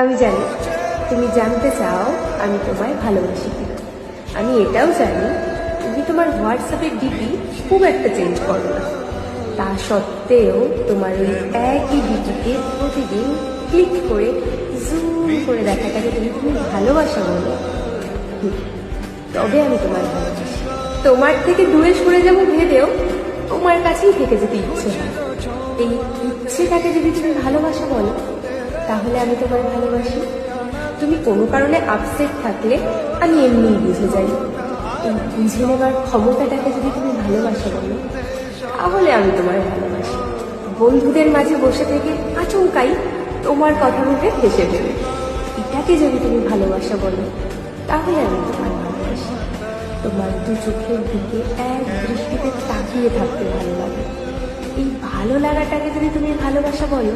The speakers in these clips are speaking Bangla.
আমি জানি তুমি জানতে চাও আমি তোমায় ভালোবাসি কিনা। আমি এটাও জানি তুমি তোমার হোয়াটসঅ্যাপের ডিপি খুব একটা চেঞ্জ করো না। তা সত্ত্বেও তোমার ওই একই ডিপিতে প্রতিদিন ক্লিক করে জুম করে দেখাটাকে তুমি ভালোবাসা বলো। তবে আমি তোমার ভালোবাসি। তোমার থেকে দূরে সরে যাবো ভেবেও তোমার কাছেই থেকে যেতে ইচ্ছে হয়। এই ইচ্ছেটাকে যদি তুমি ভালোবাসা বলো তাহলে আমি তোমার ভালোবাসি। তুমি কোনো কারণে আপসেট থাকলে আমি এমনিই বুঝে যাই। এই বুঝে নেবার ক্ষমতাটাকে যদি তুমি ভালোবাসা বলো তাহলে আমি তোমার ভালোবাসি। বন্ধুদের মাঝে বসে থেকে আচমকাই তোমার কথা ভেবে হেসে ফেলে, এটাকে যদি তুমি ভালোবাসা বলো তাহলে আমি তোমার ভালোবাসি। তোমার দু চোখের দিকে এক দৃষ্টিতে তাকিয়ে থাকতে ভালো লাগে। এই ভালো লাগাটাকে যদি তুমি ভালোবাসা বলো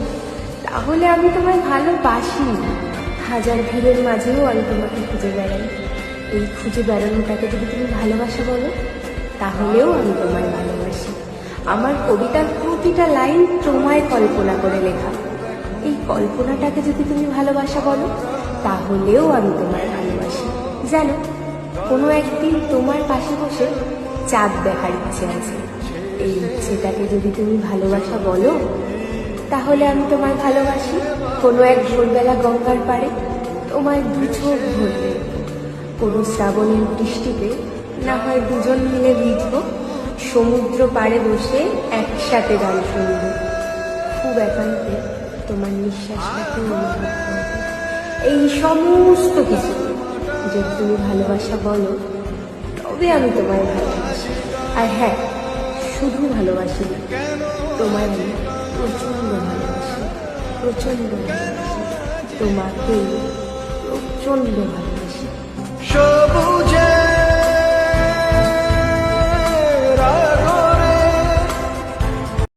তাহলে আমি তোমায় ভালোবাসি। হাজার ভিড়ের মাঝেও আমি তোমাকে খুঁজে বেড়াই। এই খুঁজে বেড়ানোটাকে যদি তুমি ভালোবাসা বলো তাহলেও আমি তোমায় ভালোবাসি। আমার কবিতার প্রতিটা লাইন তোমায় কল্পনা করে লেখা। এই কল্পনাটাকে যদি তুমি ভালোবাসা বলো তাহলেও আমি তোমায় ভালোবাসি। জানো, কোনো একদিন তোমার পাশে বসে চাঁদ দেখার ইচ্ছে আছে। এই ইচ্ছেটাকে যদি তুমি ভালোবাসা বলো তাহলে আমি তোমায় ভালোবাসি। কোনো এক ভোরবেলা গঙ্গার পাড়ে তোমায় দু চোখ ভরবে, কোনো শ্রাবণের বৃষ্টিতে না হয় দুজন মিলে ভিজব, সমুদ্র পাড়ে বসে একসাথে গান শুনব। খুব একান্তে তোমার নিঃশ্বাসটাকে অনুভব করবে। এই সমস্ত কিছু যদি তুমি ভালোবাসা বলো তবে আমি তোমায় ভালোবাসি। আর হ্যাঁ, শুধু ভালোবাসি না, তোমায় আমি প্রচণ্ড ভালোবাসি, প্রচণ্ড ভালোবাসি। তোমাকে প্রচণ্ড ভালোবাসি।